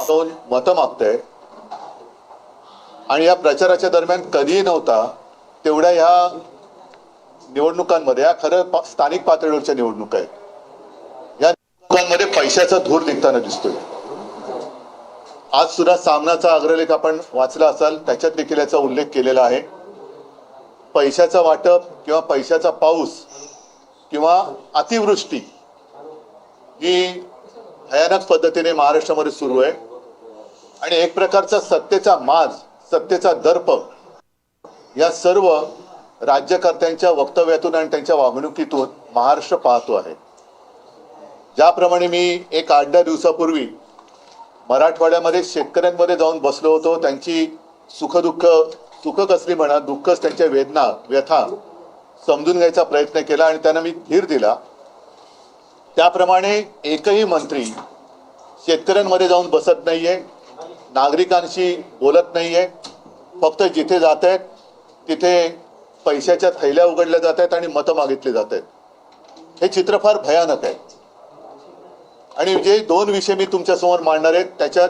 जाऊन मतं मागतंय आणि या प्रचाराच्या दरम्यान कधीही नव्हता तेवढ्या ह्या निवडणुकांमध्ये, या खरं स्थानिक पातळीवरच्या निवडणुका आहेत, या निवडणुकांमध्ये पैशाचा धूर निघताना दिसतोय। आज सुद्धा सामनाचा अग्रलेख आपण वाचला असाल, त्याच्यात देखील याचा उल्लेख केलेला आहे। पैशाचं वाटप किंवा पैशाचा पाऊस किंवा अतिवृष्टी ही भयानक पद्धतीने महाराष्ट्रामध्ये सुरू आहे आणि एक प्रकारचा सत्तेचा माज, सत्तेचा दर्प या सर्व राज्यकर्त्यांच्या वक्तव्यातून आणि त्यांच्या वागणुकीतून महाराष्ट्र पाहतो आहे। ज्याप्रमाणे मी एक 8-10 दिवसापूर्वी मराठवाड्यामध्ये शेतकऱ्यांमध्ये जाऊन बसलो होतो, त्यांची सुख कसली म्हणा, दुःखच त्यांच्या वेदना व्यथा समजून घ्यायचा प्रयत्न केला आणि त्यांना मी धीर दिला। त्याप्रमाणे एकही मंत्री शेतकऱ्यांमध्ये जाऊन बसत नाहीये, नागरिकांशी बोलत नाहीये, फक्त जिथे जात आहेत तिथे पैशाच्या थैल्या उघडल्या जात आहेत आणि मतं मागितली जात आहेत। हे चित्र फार भयानक आहे आणि जे 2 विषय मी तुमच्यासमोर मांडणार आहेत त्याच्यात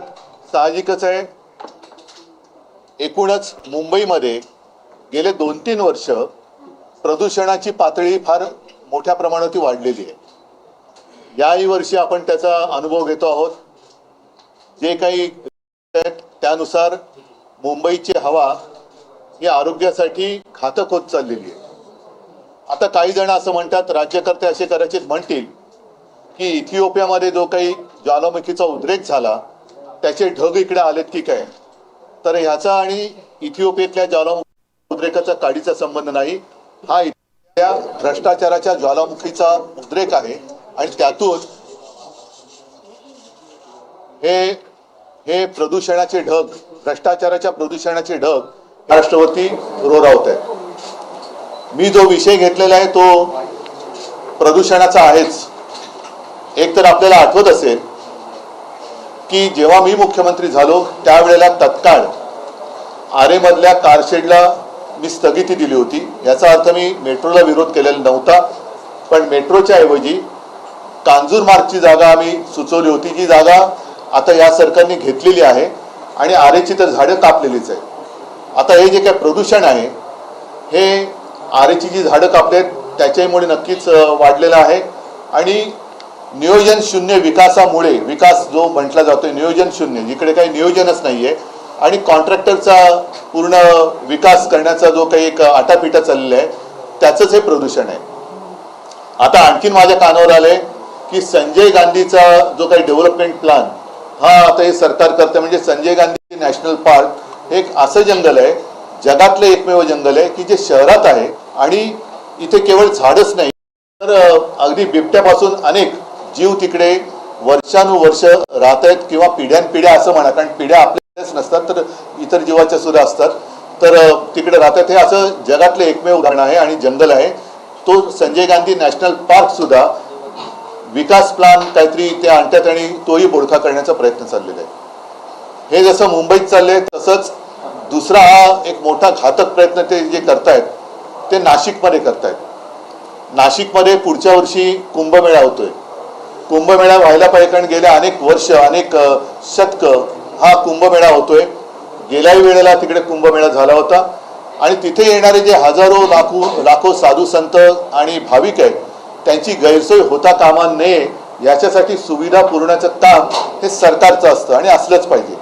साहजिकच आहे, एकूणच मुंबईमध्ये गेले 2-3 वर्ष प्रदूषणाची पातळी फार मोठ्या प्रमाणात वाढलेली आहे। याही वर्षी आपण त्याचा अनुभव घेतो आहोत। जे काही त्यानुसार मुंबईची हवा ही आरोग्यासाठी घातक होत चाललेली आहे। आता काही जण असं म्हणतात, राज्यकर्ते असे कदाचित म्हणतील की इथिओपियामध्ये जो काही ज्वालामुखीचा उद्रेक झाला त्याचे ढग इकडे आलेत की काय, तर ह्याचा आणि इथिओपियातल्या ज्वालामुखी उद्रेकाचा काडीचा संबंध नाही। हा इथल्या भ्रष्टाचाराच्या ज्वालामुखीचा उद्रेक आहे आणि त्यातून हे प्रदूषणाचे ढग, भ्रष्टाचाराच्या प्रदूषणाचे ढग महाराष्ट्रावरती रोरावत आहेत। मी जो विषय घेतलेला आहे तो प्रदूषणाचा आहेच। एक तर आपल्याला आठवत असेल की जेव्हा मी मुख्यमंत्री झालो त्यावेळेला तत्काळ आरेमधल्या कारशेडला मी स्थगिती दिली होती। याचा अर्थ मी मेट्रोला विरोध केलेला नव्हता, पण मेट्रोच्या ऐवजी कांजूरमार्गची जागा आम्ही सुचवली होती, जी जागा आता या सरकारने घेतलेली आहे आणि आरेची तर झाडं कापलेलीच आहे। आता हे जे काही प्रदूषण आहे हे आरेची जी झाडं कापलेत त्याच्यामुळे नक्कीच वाढलेलं आहे आणि नियोजन शून्य विकासामुळे, विकास जो म्हटला जातोय नियोजन शून्य, जिकडे काही नियोजनच नाहीये आणि कॉन्ट्रॅक्टरचा पूर्ण विकास करण्याचा जो काही एक आटापिटा चाललेला आहे त्याचंच हे प्रदूषण आहे। आता आणखीन माझ्या कानावर आलंय की संजय गांधीचा जो काही डेव्हलपमेंट प्लॅन हा आता हे सरकार करते, म्हणजे संजय गांधी नॅशनल पार्क हे एक असं जंगल आहे, जगातलं एकमेव जंगल आहे की जे शहरात आहे आणि इथे केवळ झाडच नाही तर अगदी बिबट्यापासून अनेक जीव तिकडे वर्षानुवर्ष राहत आहेत किंवा पिढ्यानपिढ्या असं म्हणा, कारण पिढ्या आपल्याच नसतात तर इतर जीवाच्या सुद्धा असतात, तर तिकडे राहतात। हे असं जगातलं एकमेव उदाहरण आहे आणि जंगल आहे। तो संजय गांधी नॅशनल पार्क सुद्धा विकास प्लॅन काहीतरी ते आणतात आणि तोही बोडखा करण्याचा प्रयत्न चाललेला आहे। हे जसं मुंबईत चाललंय तसंच दुसरा हा एक मोठा घातक प्रयत्न ते जे करतायत ते नाशिकमध्ये करतायत। नाशिकमध्ये पुढच्या वर्षी कुंभमेळा होतोय। कुंभमेळा व्हायला पाहिजे, कारण गेल्या अनेक वर्ष, अनेक शतक हा कुंभमेळा होतोय। गेल्याही वेळेला तिकडे कुंभमेळा झाला होता आणि तिथे येणारे जे हजारो लाखो साधू संत आणि भाविक आहेत त्यांची गैरसोय होता कामा नये याच्यासाठी सुविधा पुरवण्याचं काम हे सरकारचं असतं आणि असलंच पाहिजे।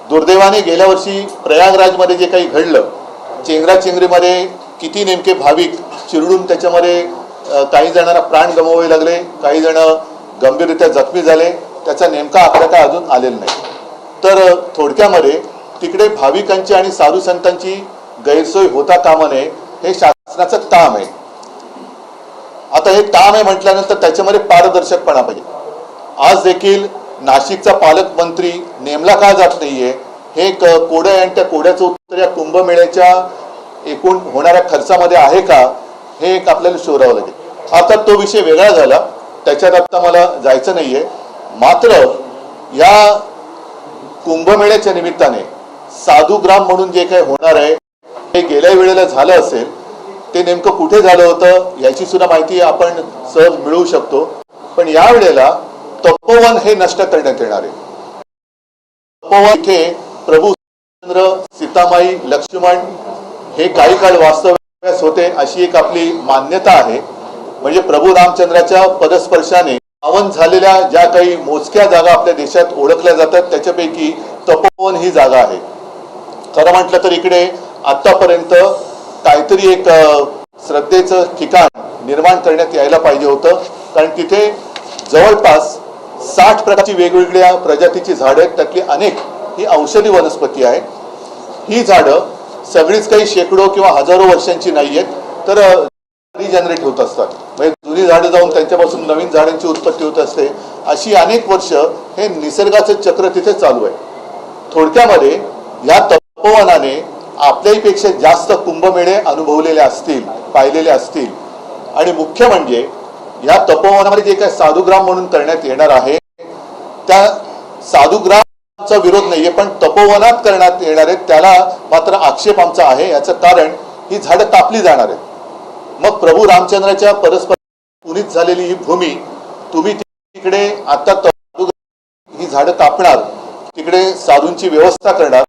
दुर्दैवाने गेल्या वर्षी प्रयागराजमध्ये जे काही घडलं, चेंगराचेंगरीमध्ये किती नेमके भाविक चिरडून त्याच्यामध्ये काही जणांना प्राण गमवावे लागले, काही जण गंभीररित्या जखमी झाले, त्याचा नेमका आकडा काय अजून आलेला नाही। तर थोडक्यामध्ये तिकडे भाविकांची आणि साधू संतांची गैरसोय होता कामा नये हे शासनाचं काम आहे। आता हे काम आहे म्हटल्यानंतर त्याच्यामध्ये पारदर्शकपणा पाहिजे। आज देखील नाशिकचा पालकमंत्री नेमला का जात नाहीये हे कोडं आहे आणि त्या कोड्याचं उत्तर या कुंभमेळ्याच्या एकूण होणाऱ्या खर्चामध्ये आहे का हे एक आपल्याला शोधावं लागेल। आता तो विषय वेगळा झाला, त्याच्यात आता मला जायचं नाहीये। मात्र या कुंभमेळ्याच्या निमित्ताने साधुग्राम म्हणून जे काही होणार आहे हे गेल्या वेळेला झालं असेल, ते नेमकं कुठे झालं होतं याची सुद्धा माहिती आपण सहज मिळवू शकतो, पण या वेळेला तपोवन हे नष्ट करण्यात येणार आहे। तपोवन इथे प्रभू रामचंद्र, सीतामाई, लक्ष्मण हे काही काळ वास्तव्यास होते अशी एक आपली मान्यता आहे. म्हणजे प्रभू रामचंद्राच्या पदस्पर्शाने पावन झालेल्या ज्या काही मोजक्या जागा आपल्या देशात ओळखल्या जातात त्याच्यापैकी तपोवन ही जागा आहे. खरं म्हटलं तर इकडे आतापर्यंत काहीतरी एक श्रद्धेचं ठिकाण निर्माण करण्यात यायला पाहिजे होतं. कारण तिथे जवळपास 60 प्रकारची वेगवेगळ्या प्रजातीची झाडं आहेत. त्यातली अनेक ही औषधी वनस्पती आहेत. ही झाडं सगळीच काही शेकडो किंवा हजारो वर्षांची नाही आहेत, तर रिजनरेट होत असतात. म्हणजे जुनी झाडं जाऊन त्यांच्यापासून नवीन झाडांची उत्पत्ती होत असते. अशी अनेक वर्ष हे निसर्गाचं चक्र तिथे चालू आहे. थोडक्यामध्ये या तपोवनाने आपल्यापेक्षा जास्त कुंभमेळे अनुभवलेले असतील, पाहिलेले असतील. आणि मुख्य म्हणजे या तपोवनामध्ये जे काही साधुग्राम म्हणून करण्यात येणार आहे त्या साधुग्रामचा विरोध नाहीये, पण तपोवनात करण्यात येणार आहे त्याला मात्र आक्षेप आमचा आहे. याचं कारण ही झाडं कापली जाणार आहेत. मग प्रभू रामचंद्राच्या परस्पर पुनीत झालेली ही भूमी तुम्ही तिकडे आता ही झाडं कापणार, तिकडे साधूंची व्यवस्था करणार,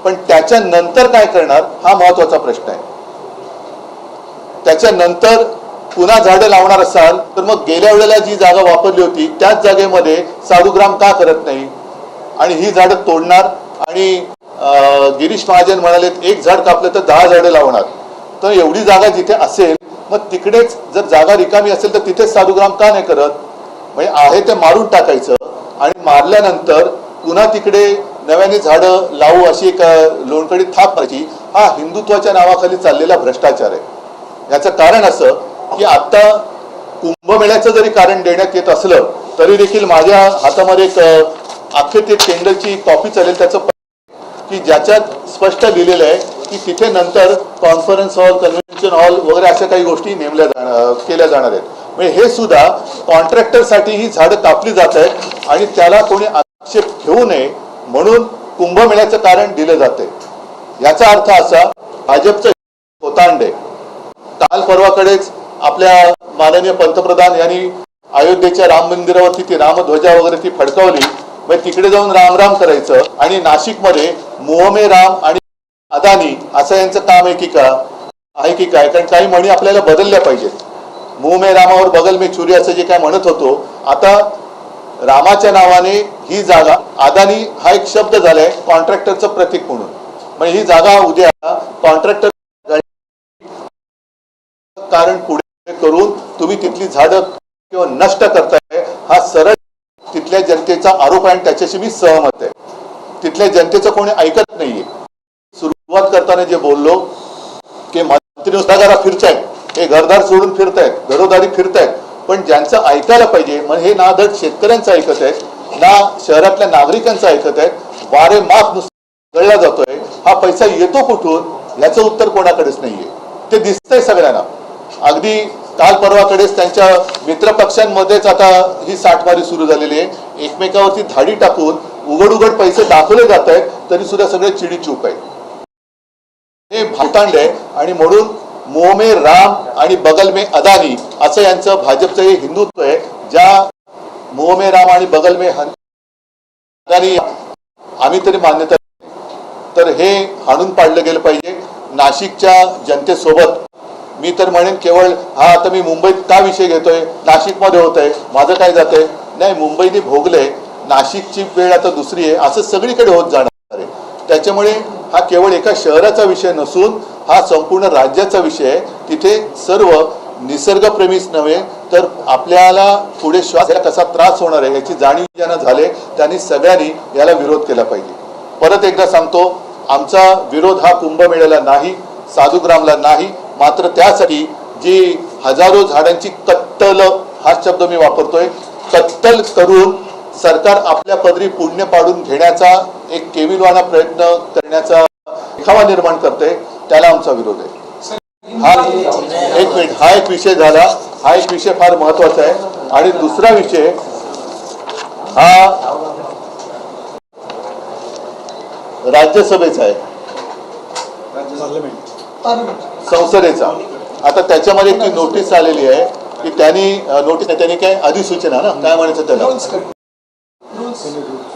पण त्याच्यानंतर काय करणार हा महत्वाचा प्रश्न आहे. त्याच्यानंतर पुन्हा झाडं लावणार असाल तर मग गेल्या वेळेला जी जागा वापरली होती त्याच जागेमध्ये साधुग्राम का करत नाही आणि ही झाडं तोडणार. आणि गिरीश महाजन म्हणालेत 1 झाड कापलं तर 10 झाडं लावणार. तर एवढी जागा जिथे असेल मग तिकडेच जर जागा रिकामी असेल तर तिथेच साधुग्राम का नाही करत. म्हणजे आहे ते मारून टाकायचं आणि मारल्यानंतर पुन्हा तिकडे नव्याने झाडं लावू अशी एक लोणकडी थाप करायची. हा हिंदुत्वाच्या नावाखाली चाललेला भ्रष्टाचार आहे. याचं कारण असं की आता कुंभमेळ्याचं जरी कारण देण्यात येत असलं तरी देखील माझ्या हातामध्ये एक अख्खे ते टेंडरची कॉपी चालेल त्याचं की ज्याच्यात स्पष्ट लिहिलेलं आहे की तिथे नंतर कॉन्फरन्स हॉल, कन्व्हेन्शन हॉल वगैरे अशा काही गोष्टी केल्या जाणार आहेत. म्हणजे हे सुद्धा कॉन्ट्रॅक्टरसाठी ही झाडं कापली जात आहेत आणि त्याला कोणी आक्षेप घेऊ नये म्हणून कुंभमेळ्याचं कारण दिलं जाते. याचा अर्थ असा भाजपचं होतांडे. काल परवाकडेच आपल्या माननीय पंतप्रधान यांनी अयोध्येच्या राम मंदिरावरती ती रामध्वजा वगैरे ती फडकावली. म्हणजे तिकडे जाऊन राम राम करायचं आणि नाशिकमध्ये मोहमे राम आणि अदानी असं यांचं काम आहे की काय. कारण काही म्हणी आपल्याला बदलल्या पाहिजेत. मुंह में रामावर बगल में छुरी असं जे काय म्हणत होतो, आता रामाच्या नावाने ही जागा अदानी हा एक शब्द झालाय कॉन्ट्रॅक्टरचं प्रतीक म्हणून. म्हणजे ही जागा उद्या कॉन्ट्रॅक्टर कारण पुढे करून तुम्ही तिथली झाडं किंवा नष्ट करताय हा सरळ तिथल्या जनतेचा आरोप आहे आणि त्याच्याशी मी सहमत आहे. तिथल्या जनतेचं कोणी ऐकत नाहीये. सुरुवात करताना जे बोललो की मंत्री नुसता जरा फिरतायत, हे घरदार सोडून फिरतायत, घरोदारी फिरतायत, पण ज्यांचं ऐकायला पाहिजे मग हे ना धड शेतकऱ्यांचं ऐकत आहेत ना शहरातल्या नागरिकांचं ऐकत आहेत. वारे माफ गळला जातोय, हा पैसा येतो कुठून याचं उत्तर कोणाकडेच नाहीये. ते दिसतंय सगळ्यांना. अगदी काल परवाकडेच त्यांच्या मित्रपक्षांमध्येच आता ही साठमारी सुरू झालेली आहे. एकमेकावरती धाडी टाकून उघड पैसे दाखवले जात आहेत तरी सुद्धा सगळे चिडीचूप आहे. हे भावतांड आहे आणि म्हणून मुंह में राम आणि बगल में अदानी असं यांचं भाजपचं हे हिंदुत्व आहे. ज्या मुंह में राम आणि बगल में अदानी आम्ही तरी मान्यता, तर हे हाणून पाडलं गेलं पाहिजे. नाशिकच्या जनतेसोबत मी तर म्हणेन केवळ हा आता मी मुंबईत का विषय घेतोय, नाशिकमध्ये होत आहे माझं काय जात आहे नाही, मुंबईने भोगले, नाशिकची वेळ आता दुसरी आहे असं सगळीकडे होत जाणार आहे. त्याच्यामुळे हा केवळ एका शहराचा विषय नसून हा संपूर्ण राज्याचा विषय आहे. तिथे सर्व निसर्गप्रेमीच नव्हे तर आपल्याला पुढे श्वास कसा त्रास होणार आहे याची जाणीव ज्यांना झाले त्यांनी सगळ्यांनी याला विरोध केला पाहिजे. परत एकदा सांगतो, आमचा विरोध हा कुंभमेळ्याला नाही, साधुग्रामला नाही, मात्र त्यासाठी जी हजारो झाडांची कत्तल हा शब्द मी वापरतोय, कत्तल करून सरकार आपल्या पदरी पुण्य पाडून घेण्याचा एक केविलवाणा प्रयत्न करण्याचा देखावा निर्माण करते, त्याला आमचा विरोध आहे. हा एक विषय झाला. हा एक विषय फार महत्वाचा आहे. आणि दुसरा विषय हा राज्यसभेचा आहे, संसदेचा. आता त्याच्यामध्ये ती नोटीस आलेली आहे की त्यांनी काय अधिसूचना ना काय म्हणायचं त्याला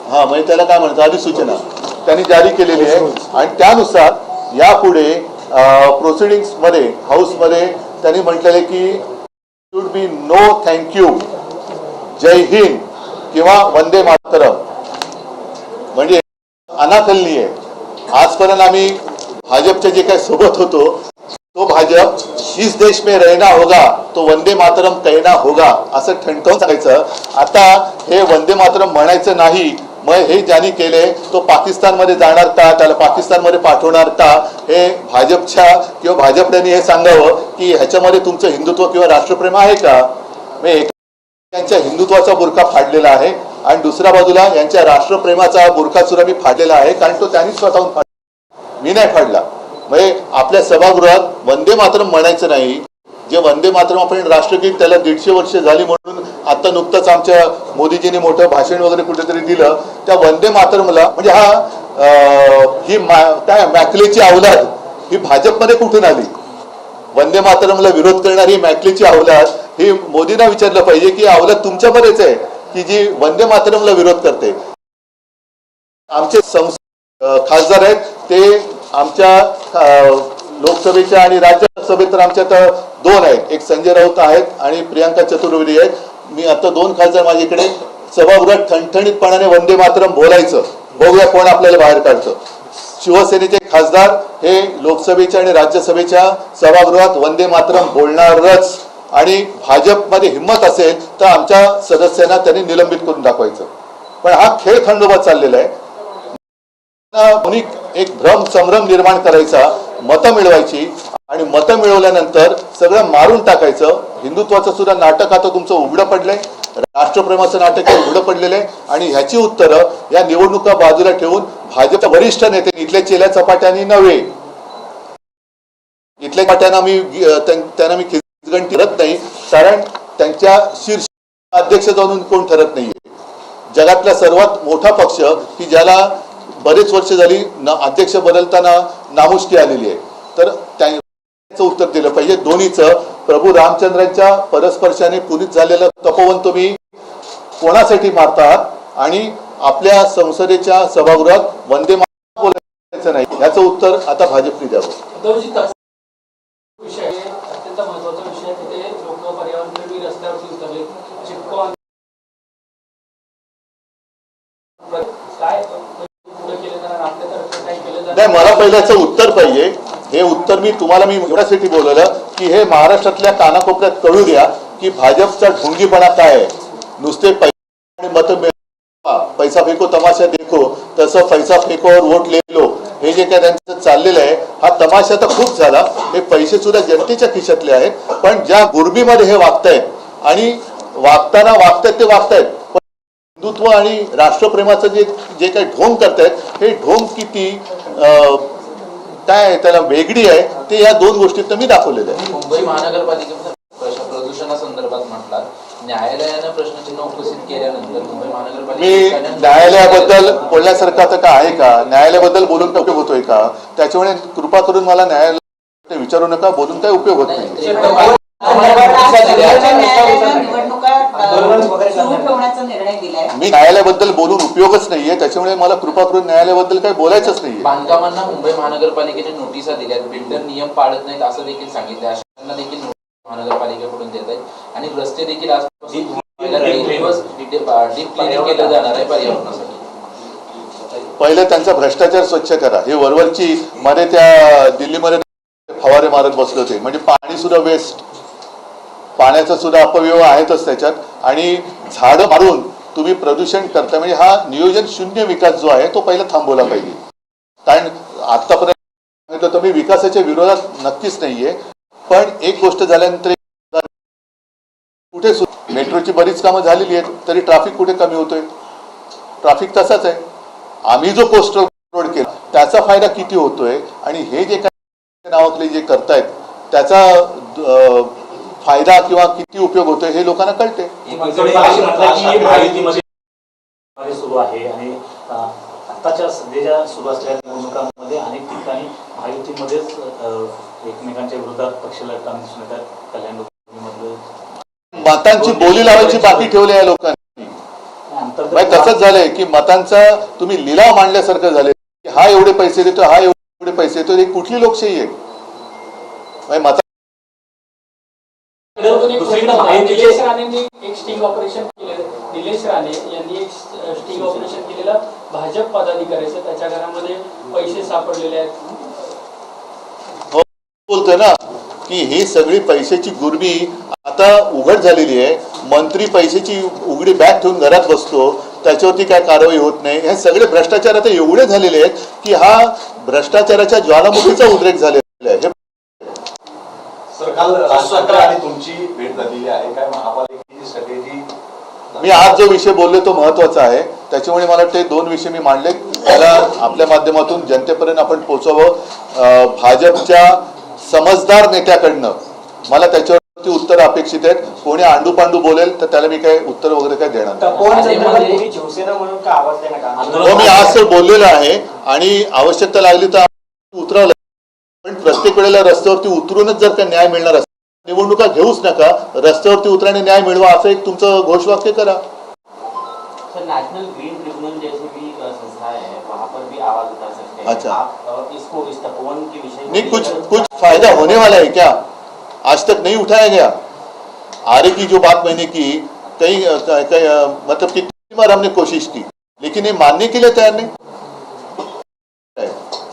हा म्हणजे त्याला काय म्हणतात अधिसूचना त्यांनी जारी केलेली आहे आणि त्यानुसार यापुढे प्रोसिडिंग्स मध्ये हाऊस मध्ये त्यांनी म्हटलेले की शुड बी नो थँक्यू, जय हिंद किंवा वंदे मातरम, म्हणजे अनाकलनीय आहे. आजपर्यंत आम्ही भाजपच्या जे काही सोबत होतो तो भाजप इस देश में रहना होगा तो वंदे मातरम कहना होगा असं ठणकावून सांगायचं. आता हे वंदे मातरम म्हणायचं नाही, मग हे ज्यांनी केले तो पाकिस्तानमध्ये जाणार का, त्याला पाकिस्तानमध्ये पाठवणार का, हे भाजपच्या किंवा भाजपने हे सांगावं की ह्याच्यामध्ये तुमचं हिंदुत्व किंवा राष्ट्रप्रेम आहे का. यांच्या हिंदुत्वाचा बुरखा फाडलेला आहे आणि दुसऱ्या बाजूला यांच्या राष्ट्रप्रेमाचा बुरखा सुद्धा मी फाडलेला आहे, कारण तो त्यांनी स्वतःहून फाडला, मी नाही फाडला. म्हणजे आपल्या सभागृहात वंदे मातरम म्हणायचं नाही. जे वंदे मातरम आपण राष्ट्रगीत त्याला 150 वर्ष झाली म्हणून आता नुकतंच आमच्या मोदीजींनी मोठं भाषण वगैरे कुठेतरी दिलं, त्या वंदे मातरमला म्हणजे ही काय मॅकलेची अवलाद ही भाजपमध्ये कुठून आली. वंदे मातरमला विरोध करणारी मॅकलेची अवलाद ही मोदींना विचारलं पाहिजे की अवलाद तुमच्यामध्येच आहे की जी वंदे मातरमला विरोध करते. आमचे खासदार आहेत ते आमच्या लोकसभेच्या आणि राज्यसभेत तर आमच्यात 2 आहेत, एक संजय राऊत आहेत आणि प्रियांका चतुर्वेदी आहेत. मी आता 2 खासदार माझ्याकडे सभागृहात ठणठणीतपणाने वंदे मातरम बोलायचं, बघूया कोण आपल्याला बाहेर काढतं. शिवसेनेचे खासदार हे लोकसभेच्या आणि राज्यसभेच्या सभागृहात वंदे मातरम बोलणारच आणि भाजपमध्ये हिंमत असेल तर आमच्या सदस्यांना त्यांनी निलंबित करून दाखवायचं. पण हा खेळ खंडोबा चाललेला आहे. एक भ्रम संभ्रम निर्माण करायचा, मतं मिळवायची आणि मतं मिळवल्यानंतर सगळं मारून टाकायचं. हिंदुत्वाचं सुद्धा नाटक आता तुमचं उघडं पडलंय, राष्ट्रप्रेमाचं नाटक उघडं पडलेलं आहे आणि ह्याची उत्तरं या निवडणुका बाजूला ठेवून भाजपच्या वरिष्ठ नेते इथल्या चेल्या चपाट्यांनी नव्हे, इथल्या चपाट्यांना त्यांना मी खिचगंटी करत नाही, कारण त्यांच्या शीर्ष अध्यक्ष जाऊन कोण ठरत नाहीये. जगातला सर्वात मोठा पक्ष की ज्याला बरेच वर्ष झाली अध्यक्ष बदलताना नामुष्की आलेली आहे, तर त्याचं उत्तर दिलं पाहिजे. दोन्हीचं प्रभू रामचंद्रांच्या परस्पर्शाने पुनीत झालेलं तपोवन तुम्ही कोणासाठी मारतात आणि आपल्या संसदेच्या सभागृहात वंदे मातरम बोलायचं नाही, याचं उत्तर आता भाजपने द्यावं. विषय अत्यंत महत्त्वाचा विषय, तिथे लोक पर्यावरणप्रेमी रस्त्यावरती उतरले, नाही, मला पहिल्याचं उत्तर पाहिजे. हे उत्तर मी एवढ्यासाठी बोलवलं की हे महाराष्ट्रातल्या कानाकोपऱ्यात कळू द्या की भाजपचा ढोंगीपणा काय आहे. नुसते पैसा आणि मतं मिळवा, पैसा फेको तमाशा देखो, तसं पैसा फेकोवर वोट ले लो, हे जे काय त्यांचं चाललेलं आहे हा तमाशा तर खूप झाला. हे पैसे सुद्धा जनतेच्या खिशातले आहेत, पण ज्या गुरबीमध्ये हे वागतायत आणि वागताना वागतायत ते वागतायत, हिंदुत्व आणि राष्ट्रप्रेमाचं जे काही ढोंग करतायत हे ढोंग किती काय त्याला वेगळी आहे ते या 2 गोष्टीत मी दाखवलेलं आहे. मुंबई महानगरपालिकेच्या प्रदूषणासंदर्भात म्हटलं, न्यायालयानं प्रश्नचिन्ह उपस्थित केल्यानंतर मुंबई महानगरपालिका मी न्यायालयाबद्दल बोलण्यासारखं आता काय आहे का, न्यायालयाबद्दल बोलून काय उपयोग होतोय का, त्याच्यामुळे कृपा करून मला न्यायालय विचारू नका, बोलून काय उपयोग होत नाही. मी न्यायालयाबद्दल बोलून उपयोगच नाहीये, त्याच्यामुळे मला कृपा करून न्यायालयाबद्दल काही बोलायचंच नाहीये. बांधकामांना मुंबई महानगरपालिकेच्या नोटिसा दिल्यात, बिल्डर नियम पाळत नाहीत असं देखील सांगितलं, अशांना देखील महानगरपालिकेकडून देत आहेत आणि रस्ते देखील आजपासून डीप क्लिनिंग केलं जाणार आहे पर्यावरणासाठी. पहिलं त्यांचा भ्रष्टाचार स्वच्छ करा. हे वरवरची मध्ये त्या दिल्लीमध्ये फवारे मारत बसले होते, म्हणजे पाणी सुद्धा वेस्ट, पाण्याचा सुद्धा अपव्यय आहेतच त्याच्यात आणि झाडं मारून तुम्ही प्रदूषण करता. म्हणजे हा नियोजन शून्य विकास जो आहे तो पहिला थांबवला पाहिजे. कारण आतापर्यंत तुम्ही विकासाच्या विरोधात नक्कीच नाहीये, पण एक गोष्ट झाल्यानंतर कुठे मेट्रोची बरीच कामं झालेली आहेत तरी ट्रॅफिक कुठे कमी होतोय, ट्रॅफिक तसाच आहे. आम्ही जो कोस्टल रोड केला त्याचा फायदा किती होतोय आणि हे जे काही नावाखाली जे करतायत त्याचा फायदा किंवा किती उपयोग होतोय हे लोकांना कळते. सुरू आहे आणि आताच्या सध्याच्या सुरू असलेल्या निवडणुकांमध्ये अनेक ठिकाणी महायुतीमध्येच एकमेकांच्या विरोधात पक्ष लढताना दिसून येतात. कल्याण मतांची बोली लावायची बाकी ठेवली आहे लोकांनी. असंच झालंय की मतांचा तुम्ही लिलाव मांडल्यासारखं झाले की हा एवढे पैसे देतो, हा एवढे पैसे देतो. ही कुठली लोकशाही आहे? मत दुसरीकडे निलेश राणेंनी एक स्टिंग ऑपरेशन केलेलं. निलेश राणे यांनी एक स्टिंग ऑपरेशन केलेलं भाजप पदाधिकाऱ्याचं. त्याच्या घरामध्ये पैसे सापडलेले आहेत. बोलतोय ना की ही सगळी पैशाची गुरबी आता उघड झालेली आहे. मंत्री पैशाची उघडी बॅग ठेवून घरात बसतो, त्याच्यावरती काय कारवाई होत नाही. हे सगळे भ्रष्टाचार आता एवढे झालेले आहेत की हा भ्रष्टाचाराच्या ज्वालामुखीचा उद्रेक झालेला आहे. सर, काल राज ठाकरे आणि तुमची भेट झालेली आहे. काय महापालिकेची स्ट्रॅटेजी? मी आज जो विषय बोलले तो महत्वाचा आहे, त्याच्यामुळे मला वाटते 2 विषय मी मांडले, त्याला आपल्या माध्यमातून जनतेपर्यंत आपण पोहोचवावं. भाजपच्या समजदार नेत्याकडनं मला त्याच्यावरती उत्तर अपेक्षित आहेत. कोणी आंडू पांडू बोलेल तर त्याला मी काय उत्तर वगैरे काय देणार नाही. शिवसेना म्हणून का आवाज देणार का? हो, मी आज तर बोललेलो आहे आणि आवश्यकता लागली तर उतरवलं. पण प्रत्येक वेळेला रस्त्यावरती उतरूनच जर का न्याय मिळणार असेल, निवडणुका घेऊच नका, रस्त्यावरती उतराने न्याय मिळवा असं एक तुमचं घोषवाक्य करा. सर, नेशनल ग्रीन ट्रिब्यूनल जैसी भी संस्था है, वहाँ पर भी आवाज उठा सकते हैं. अच्छा. आप इसको इस तपोवन के विषय नहीं, कुछ फायदा होने वाला है क्या? आज तक नहीं उठाया गया. आरे की जो बात मैंने की, कई मतलब कितनी बार हमने कोशिश की, लेकिन ये मानने के लिए तैयार नहीं.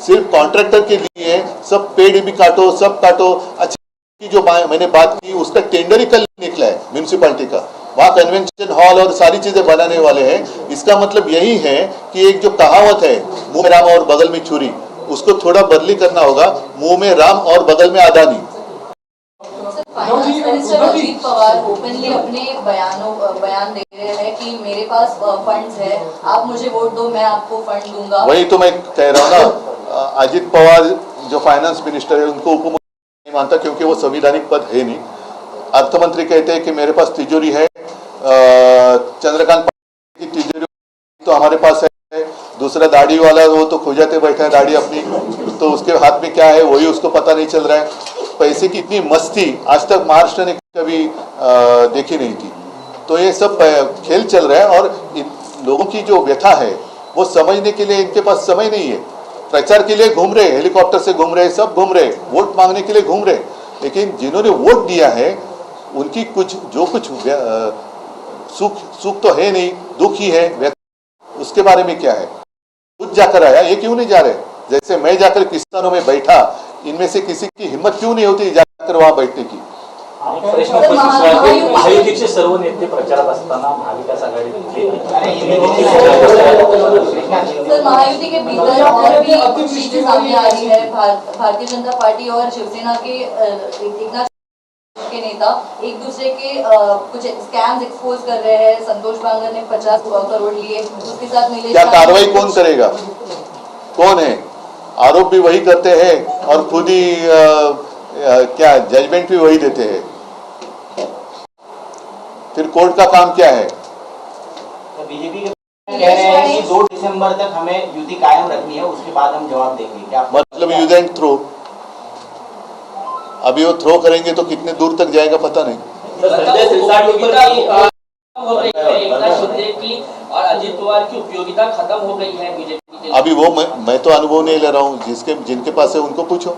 सिर्फ कॉन्ट्रैक्टर के लिए सब पेड़ भी काटो, सब काटो. अच्छा, की जो मैंने बात की उसका टेंडर ही कल निकला है म्यूनिसिपैलिटी का. वहाँ कन्वेंशन हॉल और सारी चीजें बनाने वाले हैं. इसका मतलब यही है कि एक जो कहावत है, मुंह में राम और बगल में छुरी, उसको थोड़ा बदली करना होगा. मुंह में राम और बगल में Adani. Finance minister Ajit Pawar openly अपने बयान दे रहे हैं कि मेरे पास फंड्स है, आप मुझे वोट दो, मैं आपको फंड दूंगा. वही तो मैं कह रहा हूँ ना, अजीत पवार जो फाइनेंस मिनिस्टर है उनको उप मुख्यमंत्री नहीं मानता, क्योंकि वो संविधानिक पद है नहीं. अर्थमंत्री कहते हैं कि मेरे पास तिजोरी है. चंद्रकांत की तिजोरी तो हमारे पास है. दूसरा दाढ़ी वाला वो तो खुजाते बैठा है दाढ़ी अपनी, तो उसके हाथ में क्या है वही उसको पता नहीं चल रहा है. पैसे की इतनी मस्ती आज तक महाराष्ट्र ने कभी देखी नहीं थी. तो ये सब खेल चल रहा है और लोगों की जो व्यथा है वो समझने के लिए इनके पास समय नहीं है. प्रचार के लिए घूम रहे, हेलीकॉप्टर से घूम रहे, सब घूम रहे, वोट मांगने के लिए घूम रहे, लेकिन जिन्होंने वोट दिया है उनकी कुछ सुख तो है नहीं, दुख ही है. उसके बारे में क्या है? खुद जाकर आया, ये क्यों नहीं जा रहे? जैसे मैं जाकर किसानों में बैठा, इनमें से किसी की हिम्मत क्यों नहीं होती जाकर वहां बैठने की? प्रश्न महायुतीचे सर्व नेते प्रचारात असताना महाविकास आघाडीतले सर, महायुति के भीतर और भी कुछ चीजें सामने आ रही है. भारतीय जनता पार्टी और शिवसेना के एकनाथ के नेता एक दूसरे के कुछ स्कैम्स एक्सपोज कर रहे हैं. संतोष बांगर ने 50 करोड़ लिए, उसके साथ मिले. क्या कार्रवाई कौन करेगा? कौन है? आरोप भी वही करते हैं और खुद ही क्या जजमेंट भी वही देते हैं. फिर कोर्ट का काम क्या है? तो बीजेपी के कह रहे हैं कि 2 दिसंबर तक हमें युति कायम रखनी है, उसके बाद हम जवाब देंगे. क्या मतलब यूज एंड थ्रो. अभी वो थ्रो करेंगे तो कितने दूर तक जाएगा पता नहीं. और अजीत पवार की उपयोगिता खत्म हो गई है बीजेपी के लिए. अभी वो मैं तो अनुभव नहीं ले रहा हूँ, जिनके पास है उनको पूछो.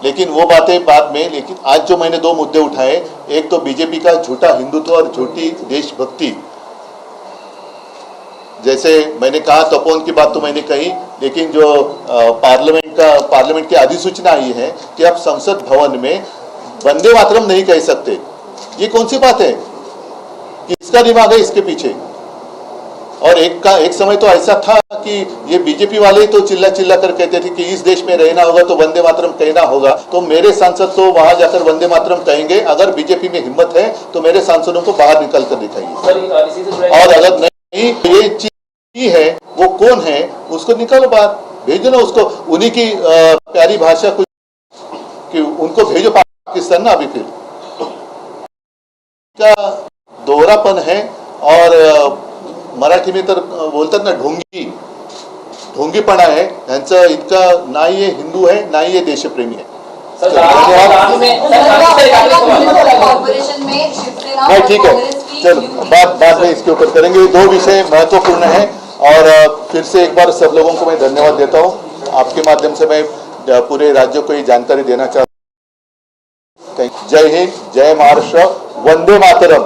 लेकिन वो बातें बाद में. लेकिन आज जो मैंने 2 मुद्दे उठाए, एक तो बीजेपी का झूठा हिंदुत्व और झूठी देशभक्ति. जैसे मैंने कहा तपोवन की बात तो मैंने कही, लेकिन जो पार्लियामेंट की अधिसूचना आई है कि आप संसद भवन में वंदे मातरम नहीं कह सकते, ये कौन सी बात है? किसका दिमाग है इसके पीछे? और एक समय तो ऐसा था कि ये बीजेपी वाले तो चिल्ला चिल्ला कर कहते थे कि इस देश में रहना होगा तो वंदे मातरम कहना होगा. तो मेरे सांसद तो वहां जाकर वंदे मातरम कहेंगे. अगर बीजेपी में हिम्मत है तो मेरे सांसदों को बाहर निकल कर दिखाइए. और अलग नहीं, ये चीज है वो कौन है उसको निकालो बाहर, भेजो ना उसको. उन्हीं की प्यारी भाषा कुछ कि उनको भेजो पाकिस्तान ना. अभी फिर का दोहरापन है. और मराठी में तर बोलतात ना ढोंगीपणा आहे यांचं. इतका नाही ये हिंदू है नाही ये देशप्रेमी है. कॉर्पोरेशन में शिवसेना नहीं, और ठीक है. कांग्रेस की चलो बाद में इसके ऊपर करेंगे। ये दो विषय महत्वपूर्ण हैं और फिर से एक बार सब लोगों को मैं धन्यवाद देता हूँ। आपके माध्यम से मैं पूरे राज्य को ये जानकारी देना चाहता हूँ। जय हिंद, जय महाराष्ट्र, वंदे मातरम।